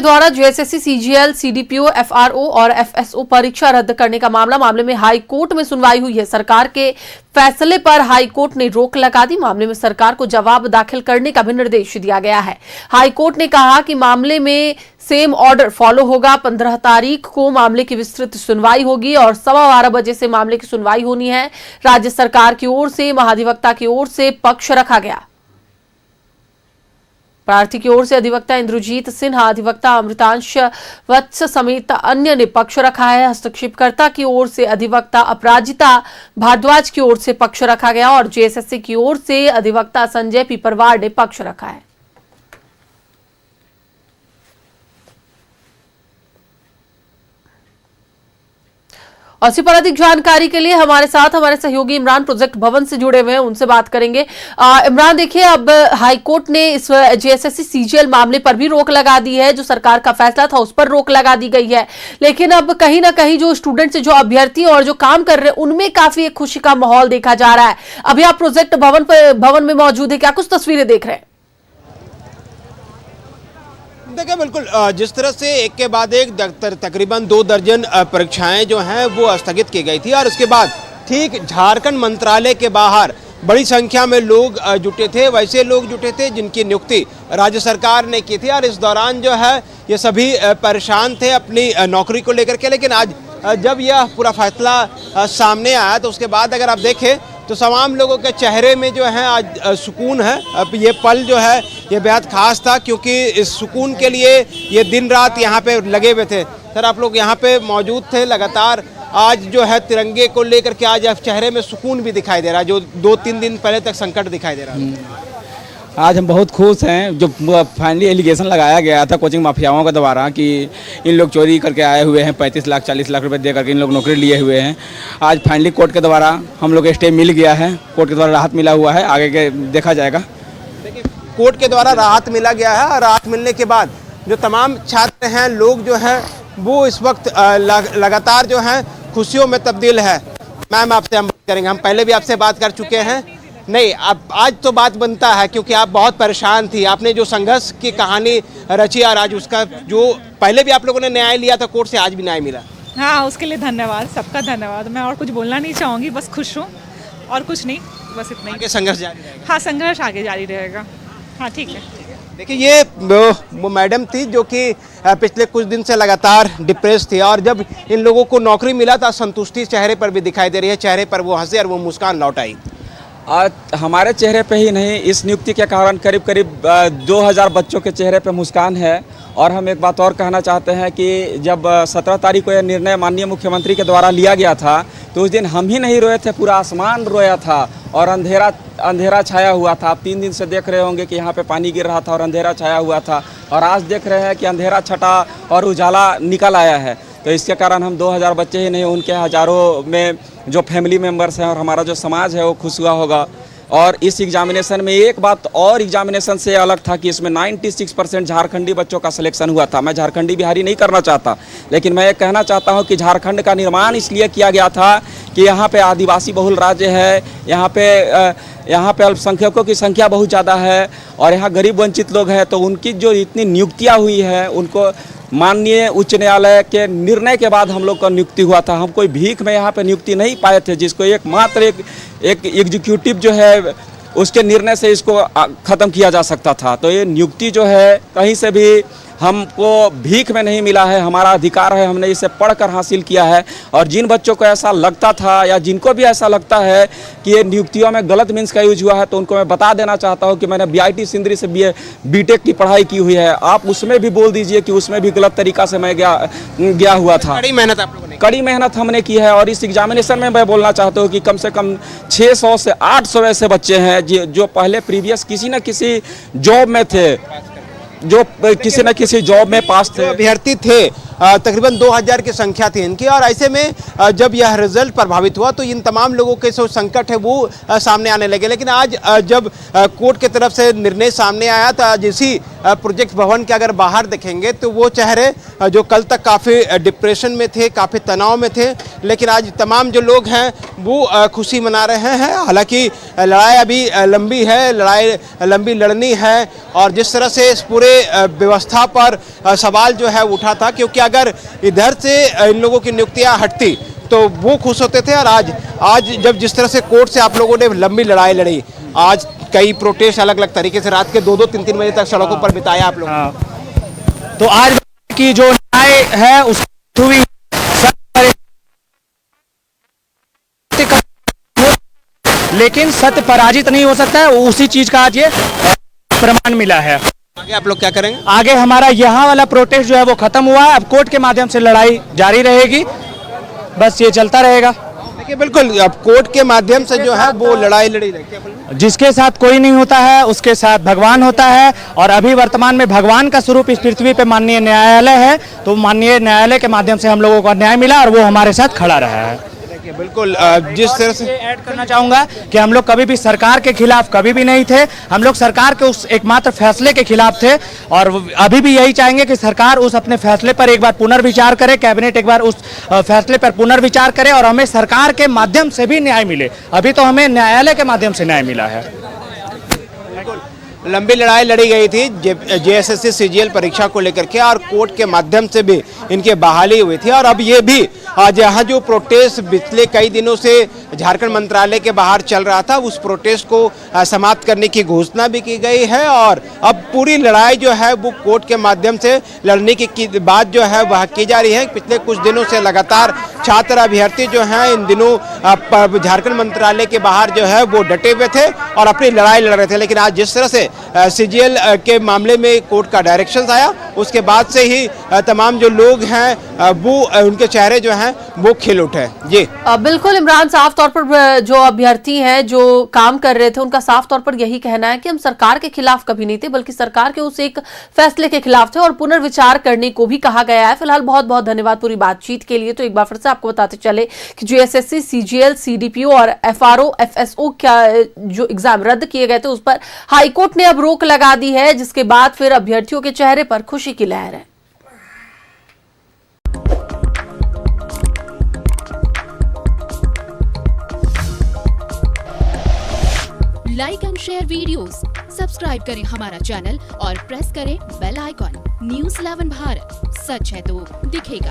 द्वारा JSSC, CGL, CDPO, FRO और FSO परीक्षा रद्द करने का मामले में हाई कोर्ट में सुनवाई हुई है। सरकार के फैसले पर हाई कोर्ट ने रोक लगा दी। मामले में सरकार को जवाब दाखिल करने का भी निर्देश दिया गया है। हाई कोर्ट ने कहा कि मामले में सेम ऑर्डर फॉलो होगा। 15 तारीख को मामले की विस्तृत सुनवाई होगी और 12:15 बजे से मामले की सुनवाई होनी है। राज्य सरकार की ओर से, महाधिवक्ता की ओर से पक्ष रखा गया। प्रार्थी की ओर से अधिवक्ता इंद्रजीत सिन्हा, अधिवक्ता अमृतांश वत्स समेत अन्य ने पक्ष रखा है। हस्तक्षेपकर्ता की ओर से अधिवक्ता अपराजिता भारद्वाज की ओर से पक्ष रखा गया और जेएसएससी की ओर से अधिवक्ता संजय पीपरवार ने पक्ष रखा है। और इसी पर अधिक जानकारी के लिए हमारे साथ हमारे सहयोगी इमरान प्रोजेक्ट भवन से जुड़े हुए हैं, उनसे बात करेंगे। इमरान, देखिए, अब हाईकोर्ट ने इस जेएसएससी सीजीएल मामले पर भी रोक लगा दी है। जो सरकार का फैसला था उस पर रोक लगा दी गई है, लेकिन अब कहीं ना कहीं जो स्टूडेंट्स, जो अभ्यर्थी और जो काम कर रहे हैं, उनमें काफी एक खुशी का माहौल देखा जा रहा है। अभी आप प्रोजेक्ट भवन में मौजूद है, क्या कुछ तस्वीरें देख रहे हैं? देखिए, बिल्कुल जिस तरह से एक के बाद एक तकरीबन 2 दर्जन परीक्षाएं जो हैं वो स्थगित की गई थी और उसके बाद ठीक झारखंड मंत्रालय के बाहर बड़ी संख्या में लोग जुटे थे। वैसे लोग जुटे थे जिनकी नियुक्ति राज्य सरकार ने की थी और इस दौरान जो है ये सभी परेशान थे अपनी नौकरी को लेकर के। लेकिन आज जब यह पूरा फैसला सामने आया तो उसके बाद अगर आप देखें तो तमाम लोगों के चेहरे में जो है आज सुकून है। अब ये पल जो है ये बेहद खास था क्योंकि इस सुकून के लिए ये दिन रात यहाँ पे लगे हुए थे। सर, आप लोग यहाँ पे मौजूद थे लगातार। आज जो है तिरंगे को लेकर के आज चेहरे में सुकून भी दिखाई दे रहा है, जो 2-3 दिन पहले तक संकट दिखाई दे रहा है। आज हम बहुत खुश हैं। जो फाइनली एलिगेशन लगाया गया था कोचिंग माफियाओं के द्वारा कि इन लोग चोरी करके आए हुए हैं, 35 लाख 40 लाख रुपए दे करके इन लोग नौकरी लिए हुए हैं, आज फाइनली कोर्ट के द्वारा हम लोग स्टे मिल गया है। कोर्ट के द्वारा राहत मिला हुआ है, आगे के देखा जाएगा। देखिए, कोर्ट के द्वारा राहत मिला गया है और राहत मिलने के बाद जो तमाम छात्र हैं, लोग जो हैं वो इस वक्त लगातार जो हैं खुशियों में तब्दील है। मैम, आपसे हम बात करेंगे। हम पहले भी आपसे बात कर चुके हैं। नहीं, अब आज तो बात बनता है क्योंकि आप बहुत परेशान थी। आपने जो संघर्ष की कहानी रची और आज उसका जो पहले भी आप लोगों ने न्याय लिया था कोर्ट से, आज भी न्याय मिला। हाँ, उसके लिए धन्यवाद, सबका धन्यवाद। मैं और कुछ बोलना नहीं चाहूँगी, बस खुश हूँ और कुछ नहीं, बस इतना ही। आगे संघर्ष जारी रहेगा? हाँ, संघर्ष आगे जारी रहेगा। हाँ, ठीक है। देखिए, ये वो मैडम थी जो कि पिछले कुछ दिन से लगातार डिप्रेस थी और जब इन लोगों को नौकरी मिला था संतुष्टि चेहरे पर भी दिखाई दे रही है। चेहरे पर वो हंसे और वो मुस्कान लौट आई। आज हमारे चेहरे पे ही नहीं, इस नियुक्ति के कारण करीब करीब 2000 बच्चों के चेहरे पे मुस्कान है। और हम एक बात और कहना चाहते हैं कि जब 17 तारीख को यह निर्णय माननीय मुख्यमंत्री के द्वारा लिया गया था तो उस दिन हम ही नहीं रोए थे, पूरा आसमान रोया था और अंधेरा छाया हुआ था। आप 3 दिन से देख रहे होंगे कि यहाँ पे पानी गिर रहा था और अंधेरा छाया हुआ था और आज देख रहे हैं कि अंधेरा छटा और उजाला निकल आया है। तो इसके कारण हम 2000 बच्चे ही नहीं, उनके हज़ारों में जो फैमिली मेम्बर्स हैं और हमारा जो समाज है वो खुश हुआ होगा। और इस एग्जामिनेशन में एक बात और एग्जामिनेशन से अलग था कि इसमें 96% झारखंडी बच्चों का सिलेक्शन हुआ था। मैं झारखंडी बिहारी नहीं करना चाहता, लेकिन मैं ये कहना चाहता हूँ कि झारखंड का निर्माण इसलिए किया गया था कि यहाँ पे आदिवासी बहुल राज्य है, यहाँ पे अल्पसंख्यकों की संख्या बहुत ज़्यादा है और यहाँ गरीब वंचित लोग हैं। तो उनकी जो इतनी नियुक्तियाँ हुई है, उनको माननीय उच्च न्यायालय के निर्णय के बाद हम लोग का नियुक्ति हुआ था। हम कोई भीख में यहाँ पे नियुक्ति नहीं पाए थे, जिसको एकमात्र एक एग्जीक्यूटिव जो है उसके निर्णय से इसको ख़त्म किया जा सकता था। तो ये नियुक्ति जो है कहीं से भी हमको भीख में नहीं मिला है, हमारा अधिकार है, हमने इसे पढ़कर हासिल किया है। और जिन बच्चों को ऐसा लगता था या जिनको भी ऐसा लगता है कि ये नियुक्तियों में गलत मीन्स का यूज हुआ है, तो उनको मैं बता देना चाहता हूँ कि मैंने बीआईटी सिंदरी से बीटेक की पढ़ाई की हुई है। आप उसमें भी बोल दीजिए कि उसमें भी गलत तरीका से मैं गया हुआ था। कड़ी मेहनत आप लोगों ने कड़ी मेहनत हमने की है और इस एग्जामिनेशन में मैं बोलना चाहता हूँ कि कम से कम 600 से 800 ऐसे बच्चे हैं जो पहले प्रीवियस किसी न किसी जॉब में थे, जो किसी न किसी जॉब में पास थे। अभ्यर्थी थे तकरीबन 2000 की संख्या थी इनकी। और ऐसे में जब यह रिजल्ट प्रभावित हुआ तो इन तमाम लोगों के जो संकट है वो सामने आने लगे। लेकिन आज जब कोर्ट की तरफ से निर्णय सामने आया तो आज इसी प्रोजेक्ट भवन के अगर बाहर देखेंगे तो वो चेहरे जो कल तक काफ़ी डिप्रेशन में थे, काफ़ी तनाव में थे, लेकिन आज तमाम जो लोग हैं वो खुशी मना रहे हैं। हालांकि लड़ाई अभी लंबी है, लड़ाई लंबी लड़नी है। और जिस तरह से इस पूरे व्यवस्था पर सवाल जो है उठा था, क्योंकि अगर इधर से इन लोगों की नियुक्तियां हटती तो वो खुश होते थे। और आज जब जिस तरह से कोर्ट से आप लोगों ने लंबी लड़ाई लड़ी, आज कई प्रोटेस्ट अलग अलग तरीके से रात के 2-2, 3-3 बजे तक सड़कों पर बिताया आप लोग। तो आज की जो न्याय है उस हुई, लेकिन सत्य पराजित नहीं हो सकता है। उसी चीज का आज ये प्रमाण मिला है। आगे आप लोग क्या करेंगे? आगे हमारा यहाँ वाला प्रोटेस्ट जो है वो खत्म हुआ है। अब कोर्ट के माध्यम से लड़ाई जारी रहेगी, बस ये चलता रहेगा। देखिए बिल्कुल, अब कोर्ट के माध्यम से जो है वो लड़ाई लड़ी रहेगी। जिसके साथ कोई नहीं होता है उसके साथ भगवान होता है। और अभी वर्तमान में भगवान का स्वरूप इस पृथ्वी पे माननीय न्यायालय है। तो माननीय न्यायालय के माध्यम से हम लोगों को न्याय मिला और वो हमारे साथ खड़ा रहा है। बिल्कुल, जिस तरह से ऐड करना चाहूंगा कि हम लोग कभी भी सरकार के खिलाफ कभी भी नहीं थे। हम लोग सरकार के उस एकमात्र फैसले के खिलाफ थे और अभी भी यही चाहेंगे कि सरकार उस अपने फैसले पर एक बार पुनर्विचार करे, कैबिनेट एक बार उस फैसले पर पुनर्विचार करे और हमें सरकार के माध्यम से भी न्याय मिले। अभी तो हमें न्यायालय के माध्यम से न्याय मिला है। लंबी लड़ाई लड़ी गई थी जेएसएससी सीजीएल परीक्षा को लेकर के, और कोर्ट के माध्यम से भी इनकी बहाली हुई थी। और अब ये भी आज यहाँ जो प्रोटेस्ट पिछले कई दिनों से झारखंड मंत्रालय के बाहर चल रहा था, उस प्रोटेस्ट को समाप्त करने की घोषणा भी की गई है। और अब पूरी लड़ाई जो है वो कोर्ट के माध्यम से लड़ने की बात जो है वह की जा रही है। पिछले कुछ दिनों से लगातार छात्र अभ्यर्थी जो हैं इन दिनों झारखंड मंत्रालय के बाहर जो है वो डटे हुए थे और अपनी लड़ाई लड़ रहे थे। लेकिन आज जिस तरह से सीजीएल के मामले में कोर्ट का डायरेक्शन आया, उसके बाद से ही तमाम जो लोग हैं वो उनके चेहरे जो हैं वो खिल उठे। जी बिल्कुल इमरान, साफ तौर पर जो अभ्यर्थी हैं जो काम कर रहे थे उनका साफ तौर पर यही कहना है कि हम सरकार के खिलाफ कभी नहीं थे, बल्कि सरकार के उस एक फैसले के खिलाफ थे और पुनर्विचार करने को भी कहा गया है। फिलहाल बहुत बहुत धन्यवाद पूरी बातचीत के लिए। तो एक बार फिर से आपको बताते चले कि जेएसएससी, सीजीएल, सीडीपीओ और एफआरओ, एफएसओ का जो एग्जाम रद्द किए गए थे उस पर हाईकोर्ट ने अब रोक लगा दी है, जिसके बाद फिर अभ्यर्थियों के चेहरे पर खुशी की लहर है। Like and share videos, subscribe करें हमारा चैनल और प्रेस करें बेल आइकॉन। न्यूज़ 11 भारत, सच है तो दिखेगा।